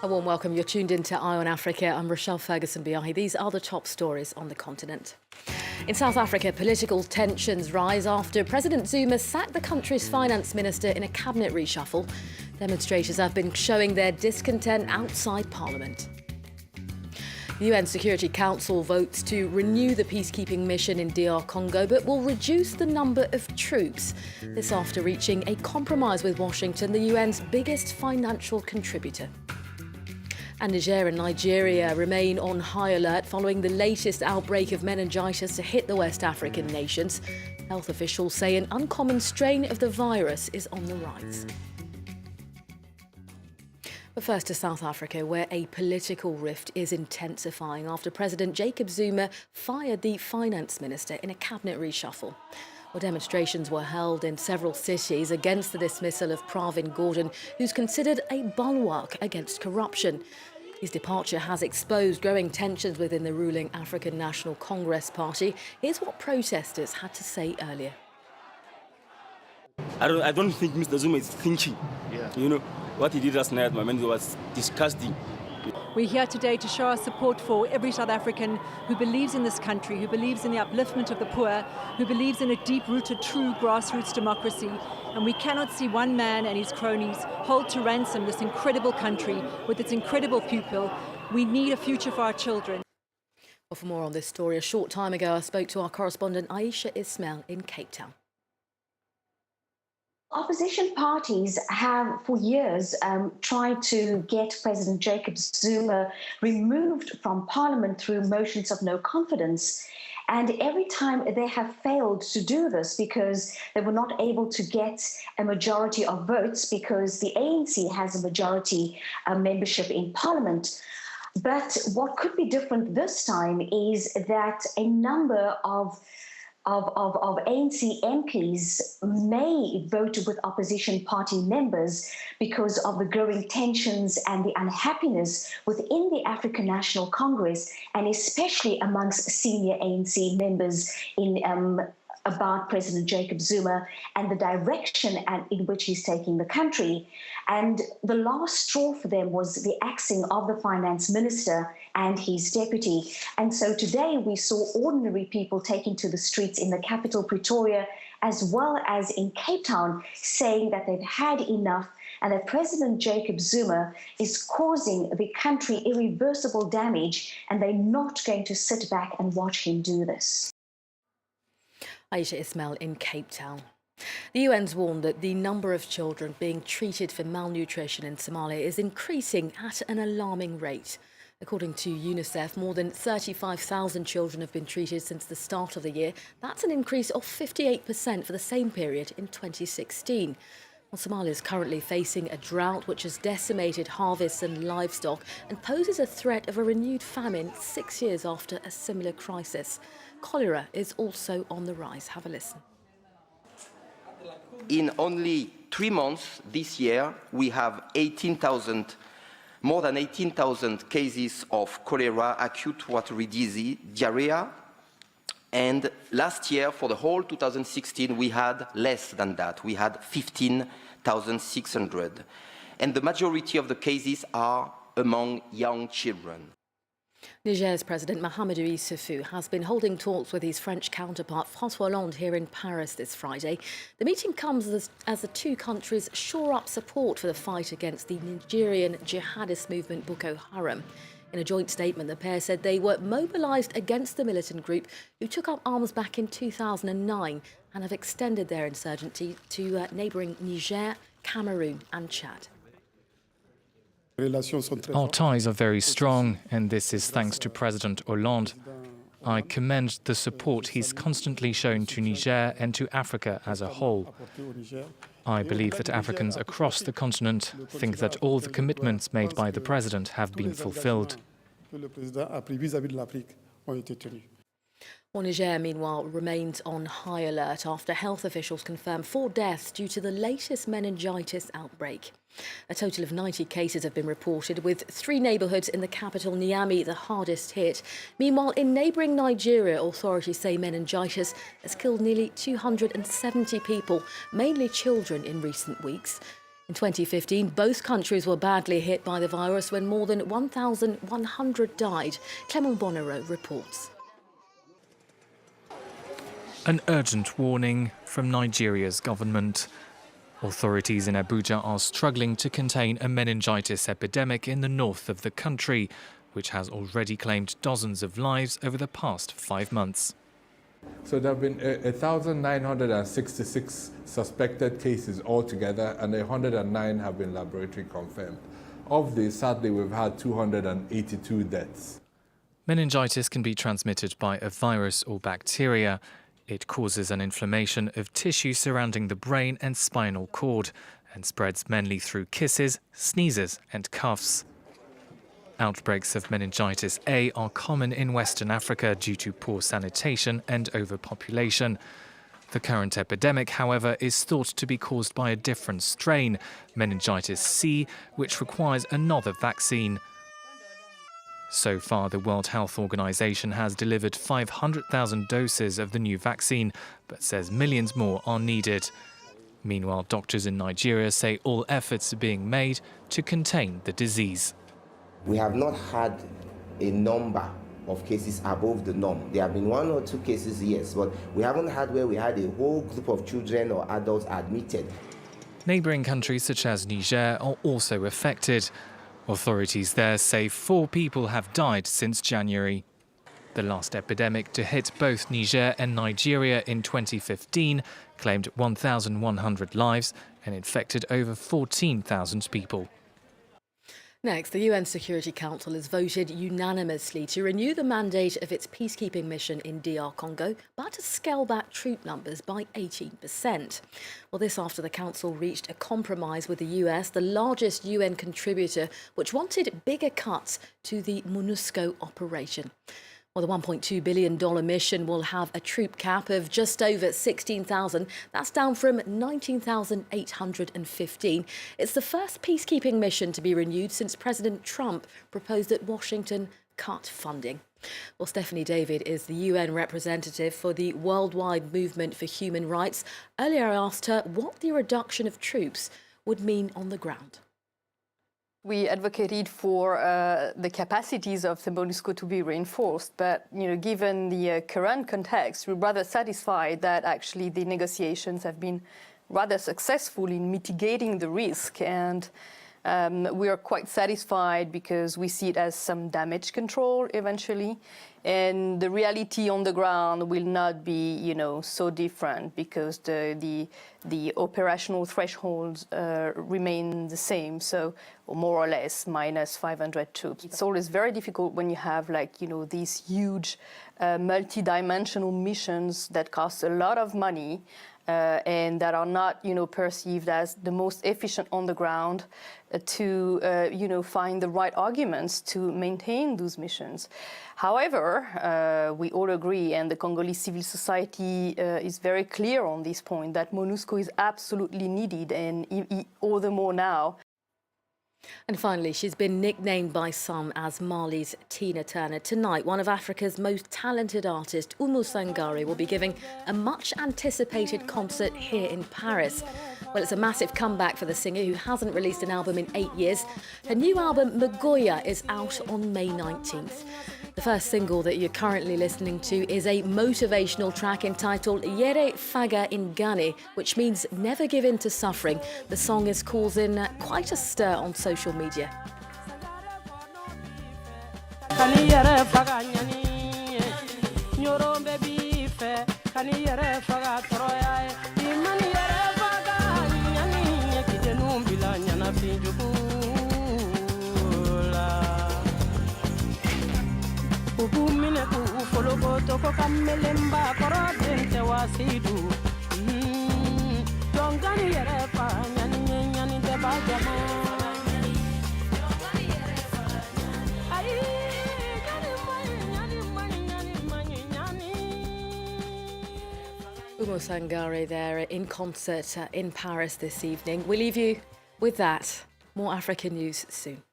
A warm welcome. You're tuned into Eye on Africa. I'm Rochelle Ferguson-Biahi. These are the top stories on the continent. In South Africa, political tensions rise after President Zuma sacked the country's finance minister in a cabinet reshuffle. Demonstrators have been showing their discontent outside Parliament. The UN Security Council votes to renew the peacekeeping mission in DR Congo, but will reduce the number of troops. This after reaching a compromise with Washington, the UN's biggest financial contributor. And Niger and Nigeria remain on high alert following the latest outbreak of meningitis to hit the West African nations. Health officials say an uncommon strain of the virus is on the rise. But first to South Africa, where a political rift is intensifying after President Jacob Zuma fired the finance minister in a cabinet reshuffle. Well, demonstrations were held in several cities against the dismissal of Pravin Gordhan, who's considered a bulwark against corruption. His departure has exposed growing tensions within the ruling African National Congress Party. Here's what protesters had to say earlier. I don't think Mr. Zuma is thinking. You know, what he did last night, my man, was disgusting. We're here today to show our support for every South African who believes in this country, who believes in the upliftment of the poor, who believes in a deep-rooted, true grassroots democracy. And we cannot see one man and his cronies hold to ransom this incredible country with its incredible people. We need a future for our children. Well, for more on this story, a short time ago I spoke to our correspondent Aisha Ismail in Cape Town. Opposition parties have for years tried to get President Jacob Zuma removed from Parliament through motions of no confidence. And every time they have failed to do this because they were not able to get a majority of votes because the ANC has a majority membership in Parliament. But what could be different this time is that a number of ANC MPs may vote with opposition party members because of the growing tensions and the unhappiness within the African National Congress, and especially amongst senior ANC members about President Jacob Zuma and the direction in which he's taking the country. And the last straw for them was the axing of the finance minister and his deputy. And so today we saw ordinary people taking to the streets in the capital, Pretoria, as well as in Cape Town, saying that they've had enough and that President Jacob Zuma is causing the country irreversible damage, and they're not going to sit back and watch him do this. Aisha Ismail in Cape Town. The UN's warned that the number of children being treated for malnutrition in Somalia is increasing at an alarming rate. According to UNICEF, more than 35,000 children have been treated since the start of the year. That's an increase of 58% for the same period in 2016. Well, Somalia is currently facing a drought which has decimated harvests and livestock and poses a threat of a renewed famine 6 years after a similar crisis. Cholera is also on the rise. Have a listen. In only 3 months this year, we have more than 18,000 cases of cholera, acute watery disease, diarrhea. And last year, for the whole 2016, we had less than that. We had 15,600. And the majority of the cases are among young children. Niger's President Mahamadou Issoufou has been holding talks with his French counterpart François Hollande here in Paris this Friday. The meeting comes as the two countries shore up support for the fight against the Nigerian jihadist movement Boko Haram. In a joint statement, the pair said they were mobilised against the militant group who took up arms back in 2009 and have extended their insurgency to neighbouring Niger, Cameroon and Chad. Our ties are very strong, and this is thanks to President Hollande. I commend the support he's constantly shown to Niger and to Africa as a whole. I believe that Africans across the continent think that all the commitments made by the President have been fulfilled. Well, Niger, meanwhile, remains on high alert after health officials confirmed 4 deaths due to the latest meningitis outbreak. A total of 90 cases have been reported, with 3 neighbourhoods in the capital, Niamey, the hardest hit. Meanwhile, in neighbouring Nigeria, authorities say meningitis has killed nearly 270 people, mainly children, in recent weeks. In 2015, both countries were badly hit by the virus when more than 1,100 died. Clement Bonnereau reports. An urgent warning from Nigeria's government. Authorities in Abuja are struggling to contain a meningitis epidemic in the north of the country, which has already claimed dozens of lives over the past 5 months. So there have been 1,966 suspected cases altogether, and 109 have been laboratory confirmed. Of these, sadly, we've had 282 deaths. Meningitis can be transmitted by a virus or bacteria. It causes an inflammation of tissue surrounding the brain and spinal cord and spreads mainly through kisses, sneezes and coughs. Outbreaks of meningitis A are common in Western Africa due to poor sanitation and overpopulation. The current epidemic, however, is thought to be caused by a different strain, meningitis C, which requires another vaccine. So far, the World Health Organization has delivered 500,000 doses of the new vaccine, but says millions more are needed. Meanwhile, doctors in Nigeria say all efforts are being made to contain the disease. We have not had a number of cases above the norm. There have been 1 or 2 cases, yes, but we haven't had where we had a whole group of children or adults admitted. Neighbouring countries such as Niger are also affected. Authorities there say 4 people have died since January. The last epidemic to hit both Niger and Nigeria in 2015 claimed 1,100 lives and infected over 14,000 people. Next, the UN Security Council has voted unanimously to renew the mandate of its peacekeeping mission in DR Congo, but to scale back troop numbers by 18%. Well, this after the Council reached a compromise with the US, the largest UN contributor, which wanted bigger cuts to the MONUSCO operation. Well, the $1.2 billion mission will have a troop cap of just over 16,000. That's down from 19,815. It's the first peacekeeping mission to be renewed since President Trump proposed that Washington cut funding. Well, Stephanie David is the UN representative for the Worldwide Movement for Human Rights. Earlier, I asked her what the reduction of troops would mean on the ground. We advocated for the capacities of the MONUSCO to be reinforced, but given the current context, we're rather satisfied that actually the negotiations have been rather successful in mitigating the risk, and we are quite satisfied because we see it as some damage control eventually, and the reality on the ground will not be so different because the operational thresholds remain the same, so more or less minus 500 troops. It's always very difficult when you have these huge multi-dimensional missions that cost a lot of money and that are not perceived as the most efficient on the ground to find the right arguments to maintain those missions. However, we all agree, and the Congolese civil society is very clear on this point, that MONUSCO is absolutely needed, and all the more now. And finally, she's been nicknamed by some as Mali's Tina Turner. Tonight, one of Africa's most talented artists, Oumou Sangaré, will be giving a much-anticipated concert here in Paris. Well, it's a massive comeback for the singer, who hasn't released an album in 8 years. Her new album, Magoya, is out on May 19th. The first single that you're currently listening to is a motivational track entitled Yere Faga Ingane, which means never give in to suffering. The song is causing quite a stir on social media. Oumou Sangaré there in concert in Paris this evening. We leave you with that. More African news soon.